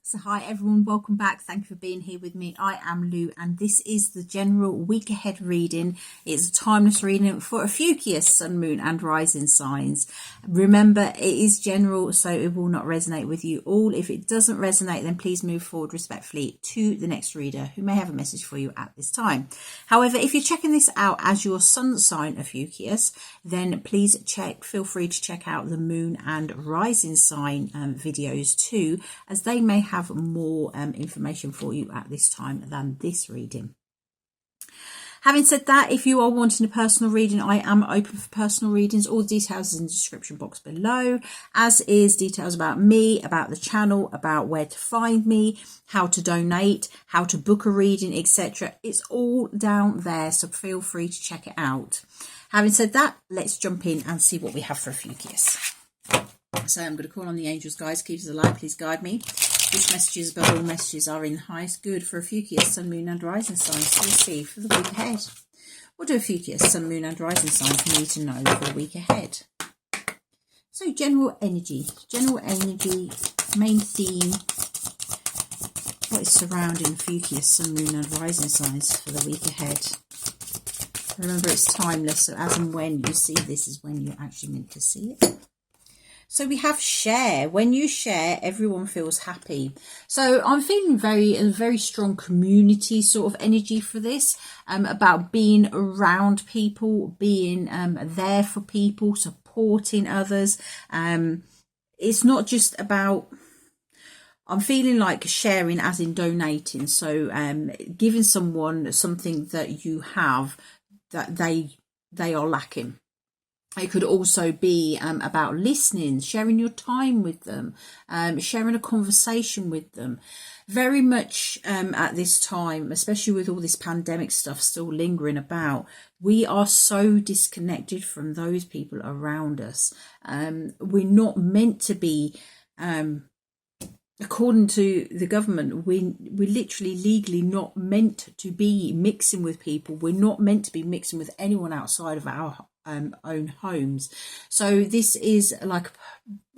So hi everyone, welcome back. Thank you for being here with me. I am Lou and this is the general week ahead reading. It's a timeless reading for Ophiuchus, Sun, Moon and Rising signs. Remember, it is general, so it will not resonate with you all. If it doesn't resonate, then please move forward respectfully to the next reader who may have a message for you at this time. However, if you're checking this out as your sun sign Ophiuchus, then please feel free to check out the moon and rising sign videos too, as they may have more information for you at this time than this reading. Having said that, if you are wanting a personal reading, I am open for personal readings. All the details is in the description box below, as is details about me, about the channel, about where to find me, how to donate, how to book a reading, etc. It's all down there, so feel free to check it out. Having said that, let's jump in and see what we have for Ophiuchus. So I'm going to call on the angels, guys. Keep us alive, please guide me. Which messages above all messages are in highest good for Ophiuchus, Sun, Moon and Rising signs to receive for the week ahead? What do Ophiuchus, Sun, Moon and Rising signs need to know for the week ahead? So general energy, main theme. What is surrounding Ophiuchus, Sun, Moon and Rising signs for the week ahead? Remember, it's timeless, so as and when you see this is when you're actually meant to see it. So we have share. When you share, everyone feels happy. So I'm feeling a very strong community sort of energy for this, about being around people, being there for people, supporting others. It's not just about, I'm feeling like sharing as in donating. So giving someone something that you have that they are lacking. It could also be about listening, sharing your time with them, sharing a conversation with them. Very much at this time, especially with all this pandemic stuff still lingering about, we are so disconnected from those people around us. We're not meant to be, according to the government, we're literally legally not meant to be mixing with people. We're not meant to be mixing with anyone outside of our own homes. So this is like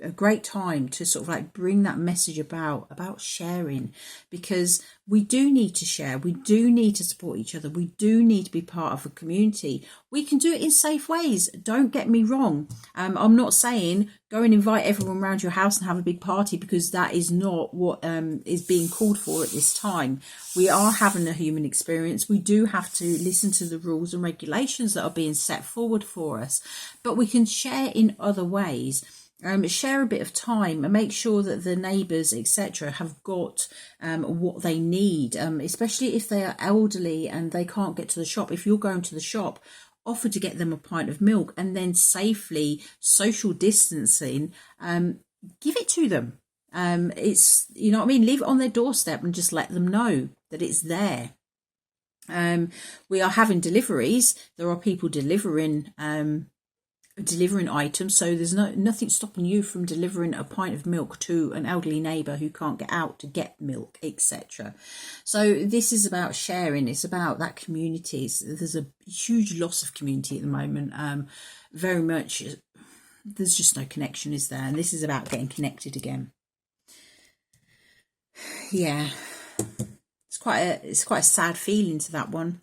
a great time to sort of like bring that message about sharing, because we do need to share, we do need to support each other, we do need to be part of a community. We can do it in safe ways, don't get me wrong. I'm not saying go and invite everyone around your house and have a big party, because that is not what is being called for at this time. We are having a human experience. We do have to listen to the rules and regulations that are being set forward for us, but we can share in other ways. Share a bit of time and make sure that the neighbours, etc., have got what they need, especially if they are elderly and they can't get to the shop. If you're going to the shop, offer to get them a pint of milk, and then safely, social distancing, give it to them. It's, you know what I mean, leave it on their doorstep and just let them know that it's there. We are having deliveries. There are people delivering items, so there's nothing stopping you from delivering a pint of milk to an elderly neighbour who can't get out to get milk, etc. So this is about sharing. It's about that community. There's a huge loss of community at the moment. Very much, there's just no connection, is there? And this is about getting connected again. Yeah, it's quite a sad feeling to that one.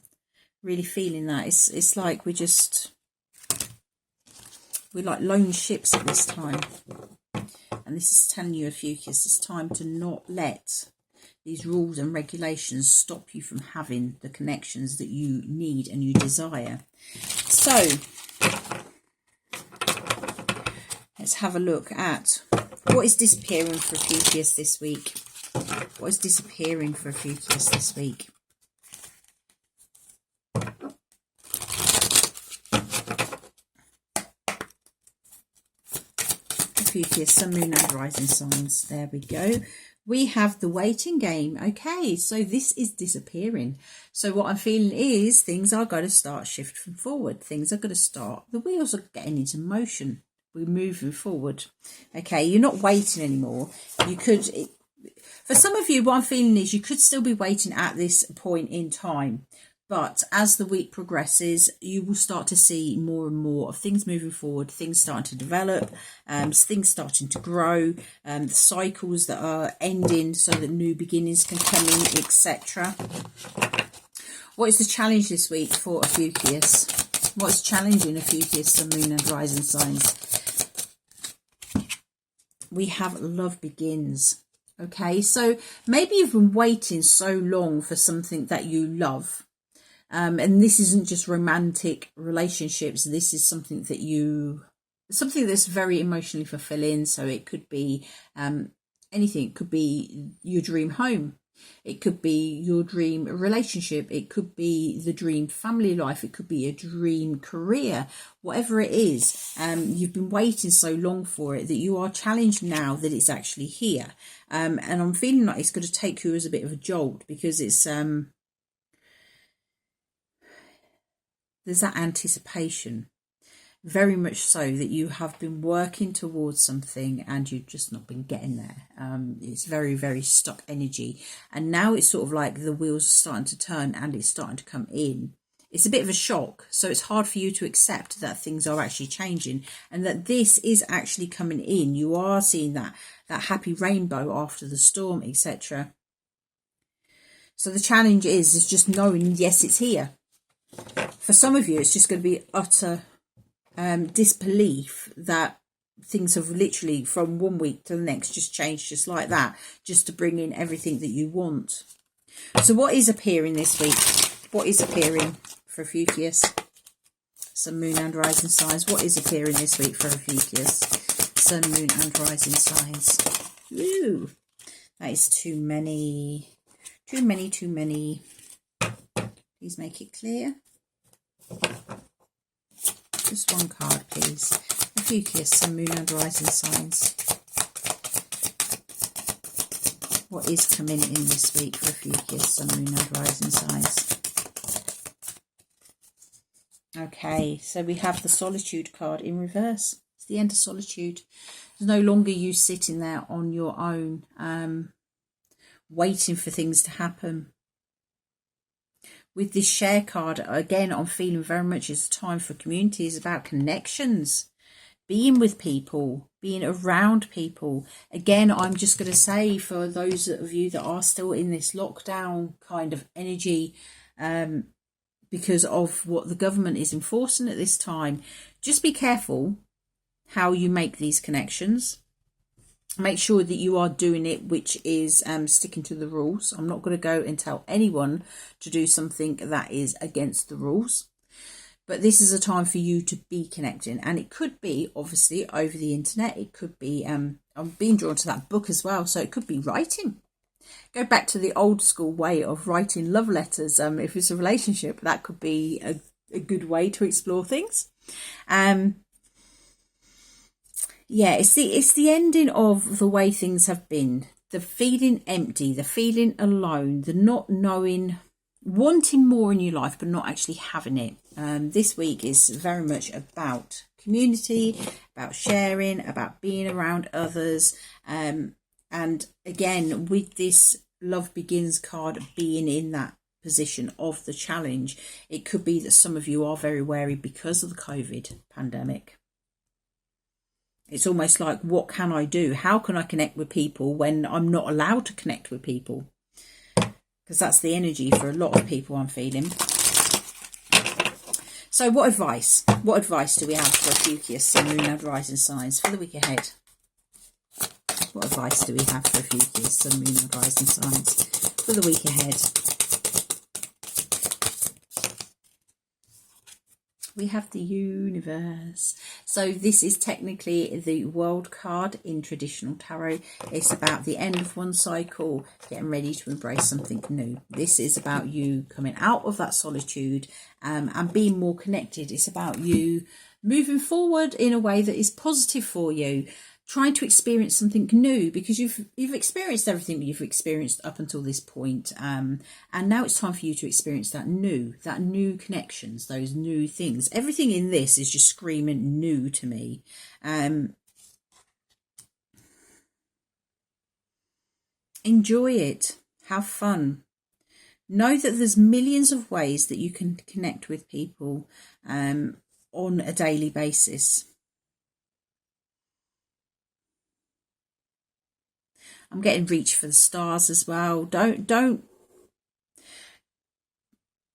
Really feeling that it's like we're like lone ships at this time. And this is telling you, Ophiuchus, it's time to not let these rules and regulations stop you from having the connections that you need and you desire. So let's have a look at what is disappearing for Ophiuchus this week. What is disappearing for Ophiuchus this week? Ophiuchus, Sun, Moon and Rising signs. There we go. We have the waiting game. Okay, so this is disappearing. So what I'm feeling is things are going to start shifting forward. Things are going to start, the wheels are getting into motion. We're moving forward. Okay, you're not waiting anymore. You could, for some of you, what I'm feeling is you could still be waiting at this point in time. But as the week progresses, you will start to see more and more of things moving forward, things starting to develop, things starting to grow, the cycles that are ending so that new beginnings can come in, etc. What is the challenge this week for Ophiuchus? What's challenging Ophiuchus, Sun, Moon and Rising signs? We have love begins. Okay, so maybe you've been waiting so long for something that you love. And this isn't just romantic relationships. This is something that something that's very emotionally fulfilling. So it could be anything. It could be your dream home. It could be your dream relationship. It could be the dream family life. It could be a dream career. Whatever it is, you've been waiting so long for it that you are challenged now that it's actually here. And I'm feeling like it's going to take you as a bit of a jolt, because it's there's that anticipation, very much so, that you have been working towards something and you've just not been getting there. It's very, very stuck energy. And now it's sort of like the wheels are starting to turn and it's starting to come in. It's a bit of a shock. So it's hard for you to accept that things are actually changing and that this is actually coming in. You are seeing that happy rainbow after the storm, etc. So the challenge is just knowing, yes, it's here. For some of you, it's just going to be utter disbelief that things have literally from one week to the next just changed just like that, just to bring in everything that you want. So what is appearing this week? What is appearing for Ophiuchus? Sun, Moon and Rising signs. What is appearing this week for Ophiuchus? Sun, Moon and Rising signs. Ooh, that is too many. Too many, too many. Please make it clear. Just one card, please. Ophiuchus, Sun, Moon and Rising signs. What is coming in this week for Ophiuchus, Sun, Moon and Rising signs? Okay, so we have the Solitude card in reverse. It's the end of solitude. There's no longer you sitting there on your own, waiting for things to happen. With this share card, again, I'm feeling very much it's time for community. It's about connections, being with people, being around people. Again, I'm just going to say, for those of you that are still in this lockdown kind of energy, because of what the government is enforcing at this time, just be careful how you make these connections. Make sure that you are doing it, which is sticking to the rules. I'm not going to go and tell anyone to do something that is against the rules. But this is a time for you to be connecting. And it could be, obviously, over the internet. It could be, I'm being drawn to that book as well. So it could be writing. Go back to the old school way of writing love letters. If it's a relationship, that could be a good way to explore things. Yeah, it's the ending of the way things have been. The feeling empty, the feeling alone, the not knowing, wanting more in your life, but not actually having it. This week is very much about community, about sharing, about being around others. And again, with this Love Begins card being in that position of the challenge, it could be that some of you are very wary because of the COVID pandemic. It's almost like, what can I do? How can I connect with people when I'm not allowed to connect with people? Because that's the energy for a lot of people I'm feeling. So what advice? What advice do we have for Ophiuchus, Sun, Moon and Rising signs for the week ahead? What advice do we have for Ophiuchus, Sun, Moon and Rising signs for the week ahead? We have the universe. So this is technically the world card in traditional tarot. It's about the end of one cycle, getting ready to embrace something new. This is about you coming out of that solitude and being more connected. It's about you moving forward in a way that is positive for you, trying to experience something new, because you've experienced everything that you've experienced up until this point, and now it's time for you to experience that new connections, those new things. Everything in this is just screaming new to me. Enjoy it, have fun, Know that there's millions of ways that you can connect with people on a daily basis. I'm getting reach for the stars as well. Don't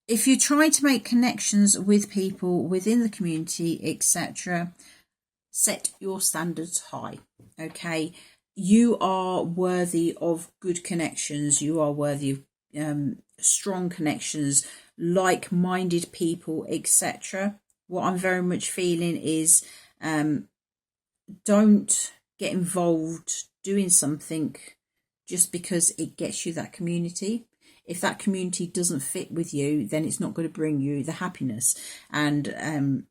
if you try to make connections with people within the community, etc., set your standards high. Okay, you are worthy of good connections. You are worthy of strong connections, like-minded people, etc. What I'm very much feeling is don't get involved doing something just because it gets you that community. If that community doesn't fit with you, then it's not going to bring you the happiness. And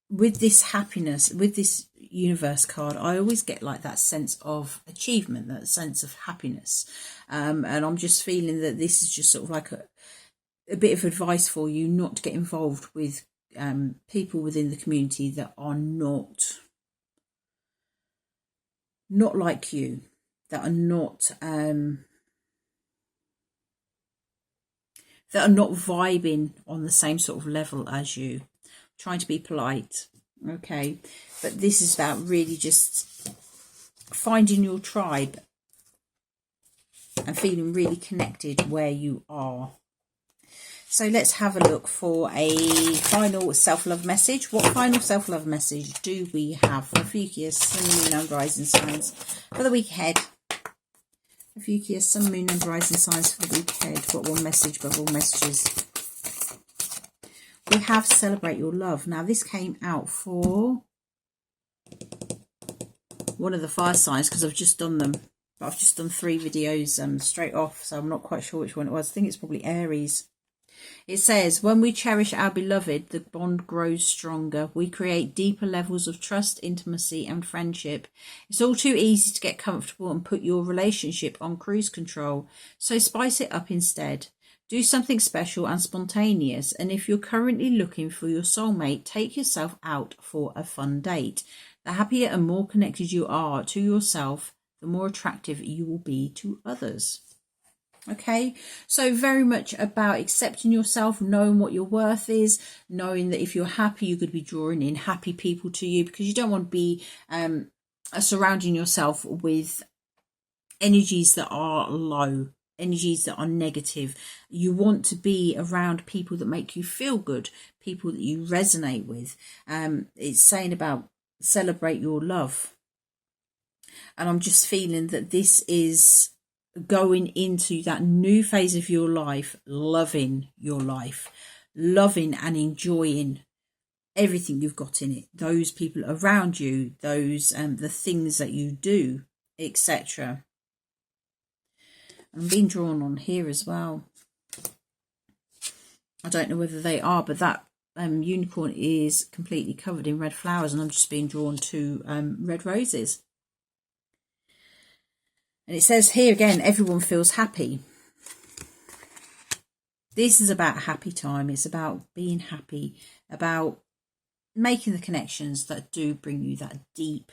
with this happiness, with this universe card, I always get like that sense of achievement, that sense of happiness. And I'm just feeling that this is just sort of like a bit of advice for you not to get involved with people within the community that are not like you, that are not vibing on the same sort of level as you. Trying to be polite, okay, but this is about really just finding your tribe and feeling really connected where you are. So let's have a look for a final self-love message. What final self-love message do we have for Ophiuchus, Sun, Moon and Rising signs for the week ahead? Ophiuchus, Sun, Moon and Rising signs for the week ahead. What one message, but all messages? We have Celebrate Your Love. Now this came out for one of the fire signs because I've just done them. But I've just done 3 videos straight off, so I'm not quite sure which one it was. I think it's probably Aries. It says, when we cherish our beloved, the bond grows stronger. We create deeper levels of trust, intimacy and friendship. It's all too easy to get comfortable and put your relationship on cruise control. So spice it up instead. Do something special and spontaneous. And if you're currently looking for your soulmate, take yourself out for a fun date. The happier and more connected you are to yourself, the more attractive you will be to others. Okay, so very much about accepting yourself, knowing what your worth is, knowing that if you're happy, you're going to be drawing in happy people to you, because you don't want to be surrounding yourself with energies that are low, energies that are negative. You want to be around people that make you feel good, people that you resonate with. It's saying about celebrate your love. And I'm just feeling that this is going into that new phase of your life, loving your life, loving and enjoying everything you've got in it, those people around you, those the things that you do, etc. I'm being drawn on here as well. I don't know whether they are, but that unicorn is completely covered in red flowers, and I'm just being drawn to red roses. And it says here again, everyone feels happy. This is about happy time. It's about being happy, about making the connections that do bring you that deep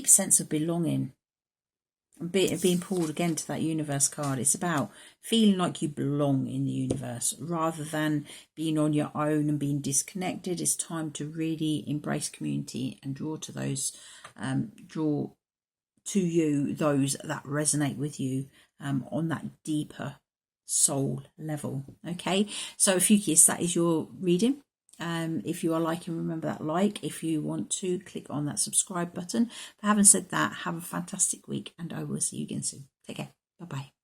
sense of belonging. And being pulled again to that universe card. It's about feeling like you belong in the universe rather than being on your own and being disconnected. It's time to really embrace community and draw to those draw to you those that resonate with you on that deeper soul level. Okay, so Ophiuchus, that is your reading. If you are liking, remember that like. If you want to, click on that subscribe button. But having said that, have a fantastic week, and I will see you again soon. Take care. Bye bye.